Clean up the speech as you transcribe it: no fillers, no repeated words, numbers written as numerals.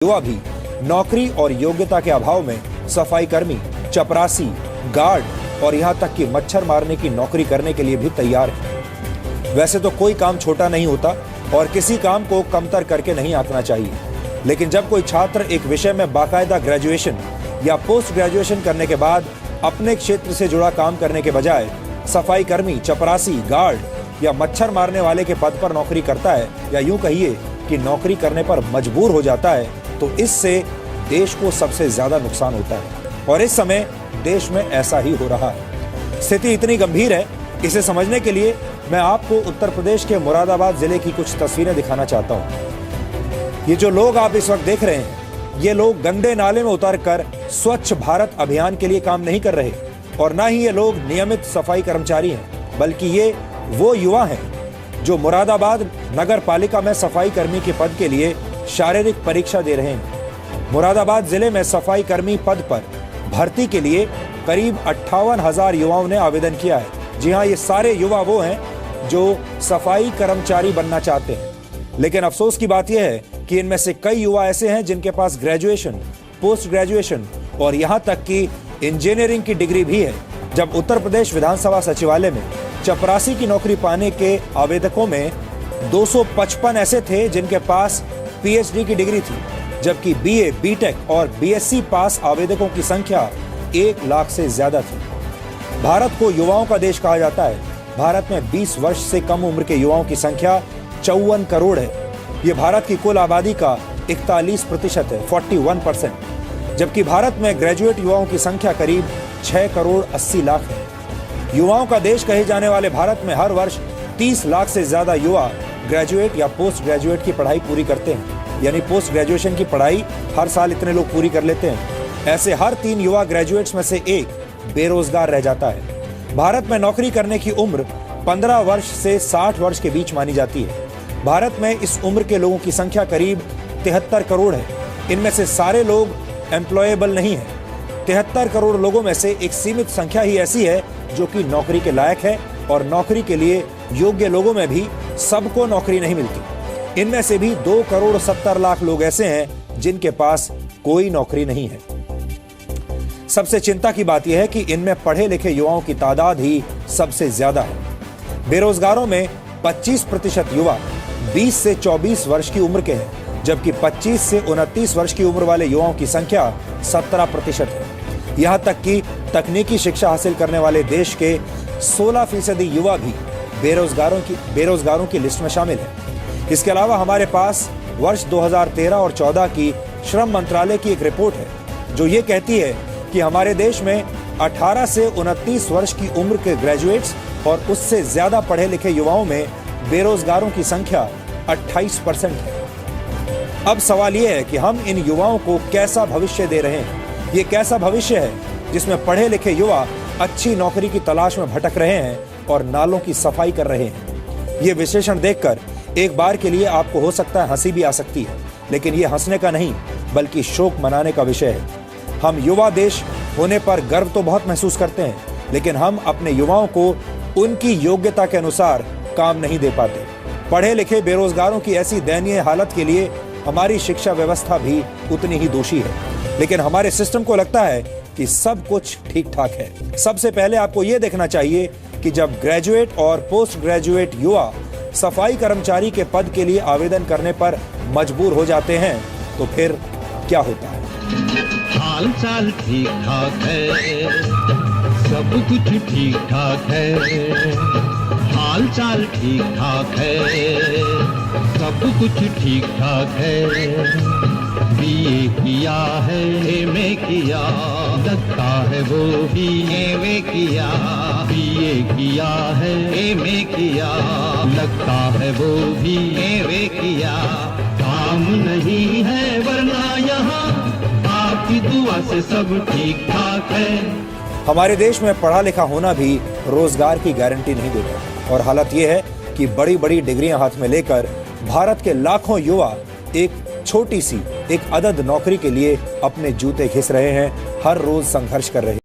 युवा भी नौकरी और योग्यता के अभाव में सफाई कर्मी, चपरासी, गार्ड और यहां तक कि मच्छर मारने की नौकरी करने के लिए भी तैयार हैं। वैसे तो कोई काम छोटा नहीं होता और किसी काम को कमतर करके नहीं आंकना चाहिए, लेकिन जब कोई छात्र एक विषय में बाकायदा ग्रेजुएशन या पोस्ट ग्रेजुएशन करने के बाद अपने क्षेत्र से जुड़ा काम करने के बजाय सफाई कर्मी, चपरासी, गार्ड या मच्छर मारने वाले के पद पर नौकरी करता है, या यूं कहिए कि नौकरी करने पर मजबूर हो जाता है, तो इससे देश को सबसे ज्यादा नुकसान होता है। और इस समय देश में ऐसा ही हो रहा है। स्थिति इतनी गंभीर है, इसे समझने के लिए मैं आपको उत्तर प्रदेश के मुरादाबाद जिले की कुछ तस्वीरें दिखाना चाहता हूं। ये जो लोग आप इस वक्त देख रहे हैं, ये लोग गंदे नाले में उतरकर स्वच्छ भारत अभियान के लिए काम नहीं कर रहे, और ना ही ये लोग नियमित सफाई कर्मचारी हैं, बल्कि ये वो युवा हैं जो मुरादाबाद नगर पालिका में सफाई कर्मी के पद के लिए शारीरिक परीक्षा दे रहे हैं। मुरादाबाद जिले में सफाई कर्मी पद पर भर्ती के लिए करीब 58,000 युवाओं ने आवेदन किया है। जी हां, ये सारे युवा वो हैं जो सफाई कर्मचारी बनना चाहते हैं। लेकिन अफसोस की बात यह है कि इनमें से कई युवा ऐसे हैं जिनके पास ग्रेजुएशन, पोस्ट ग्रेजुएशन और यहां तक कि इंजीनियरिंग की डिग्री भी है। जब उत्तर प्रदेश विधानसभा सचिवालय में चपरासी की नौकरी पाने के आवेदकों में 255 ऐसे थे जिनके पास पीएचडी की डिग्री थी, जबकि बीए, बीटेक और बीएससी पास आवेदकों की संख्या 1 लाख से ज्यादा थी। भारत को युवाओं का देश कहा जाता है। भारत में 20 वर्ष से कम उम्र के युवाओं की संख्या 54 करोड़ है। ये भारत की कुल आबादी का 41% है, 41%, जबकि भारत में ग्रेजुएट युवाओं की संख्या करीब 6 करोड़ 80 लाख है। युवाओं का देश कहे जाने वाले भारत में हर वर्ष 30 लाख से ज्यादा युवा ग्रेजुएट या पोस्ट ग्रेजुएट की पढ़ाई पूरी करते हैं, यानी पोस्ट ग्रेजुएशन की पढ़ाई हर साल इतने लोग पूरी कर लेते हैं। ऐसे हर 3 युवा ग्रेजुएट्स में से एक बेरोजगार रह जाता है। भारत में नौकरी करने की उम्र 15 वर्ष से 60 वर्ष के बीच मानी जाती है। भारत में इस उम्र के लोगों की संख्या करीब 73 करोड़ है। इनमें से सारे लोग एम्प्लॉयबल नहीं है। 73 करोड़ लोगों में से एक सीमित संख्या ही ऐसी है जो कि नौकरी के लायक है, और नौकरी के लिए योग्य लोगों में भी सबको नौकरी नहीं मिलती। इनमें से भी 2 करोड़ 70 लाख लोग ऐसे हैं जिनके पास कोई नौकरी नहीं है। सबसे चिंता की बात यह है कि इनमें पढ़े लिखे युवाओं की तादाद ही सबसे ज्यादा है। बेरोजगारों में 25% युवा 20 से 24 वर्ष की उम्र के हैं, जबकि 25 से 29 वर्ष की उम्र वाले युवाओं की संख्या 17% है। यहां तक कि तकनीकी शिक्षा हासिल करने वाले देश के 16% युवा भी बेरोजगारों की लिस्ट में शामिल है। इसके अलावा हमारे पास वर्ष 2013 और 14 की श्रम मंत्रालय की एक रिपोर्ट है जो ये कहती है कि हमारे देश में 18 से 29 वर्ष की उम्र के ग्रेजुएट्स और उससे ज्यादा पढ़े लिखे युवाओं में बेरोजगारों की संख्या 28% है। अब सवाल यह है कि हम इन युवाओं को कैसा भविष्य दे रहे हैं। ये कैसा भविष्य है जिसमें पढ़े लिखे युवा अच्छी नौकरी की तलाश में भटक रहे हैं और नालों की सफाई कर रहे हैं। ये विश्लेषण देखकर एक बार के लिए आपको हो सकता है हंसी भी आ सकती है, लेकिन ये हंसने का नहीं बल्कि शोक मनाने का विषय है। हम युवा देश होने पर गर्व तो बहुत महसूस करते हैं, लेकिन हम अपने युवाओं को उनकी योग्यता के अनुसार काम नहीं दे पाते। पढ़े लिखे बेरोजगारों की ऐसी दयनीय हालत के लिए हमारी शिक्षा व्यवस्था भी उतनी ही दोषी है। लेकिन हमारे सिस्टम को लगता है कि सब कुछ ठीक ठाक है। सबसे पहले आपको यह देखना चाहिए कि जब ग्रेजुएट और पोस्ट ग्रेजुएट युवा सफाई कर्मचारी के पद के लिए आवेदन करने पर मजबूर हो जाते हैं तो फिर क्या होता है। हाल चाल ठीक ठाक है, सब कुछ ठीक ठाक है। हाल चाल ठीक ठाक है, सब कुछ ठीक ठाक है। बीए किया है, एमए किया, लगता है वो भी एमए किया। बीए किया है, एमए किया, लगता है वो भी एमए किया। काम नहीं है वरना यहाँ आपकी दुआ से सब ठीक ठाक है। हमारे देश में पढ़ा लिखा होना भी रोजगार की गारंटी नहीं देता, और हालत यह है कि बड़ी बड़ी डिग्रियां हाथ में लेकर भारत के लाखों युवा एक छोटी सी एक अदद नौकरी के लिए अपने जूते घिस रहे हैं, हर रोज संघर्ष कर रहे हैं।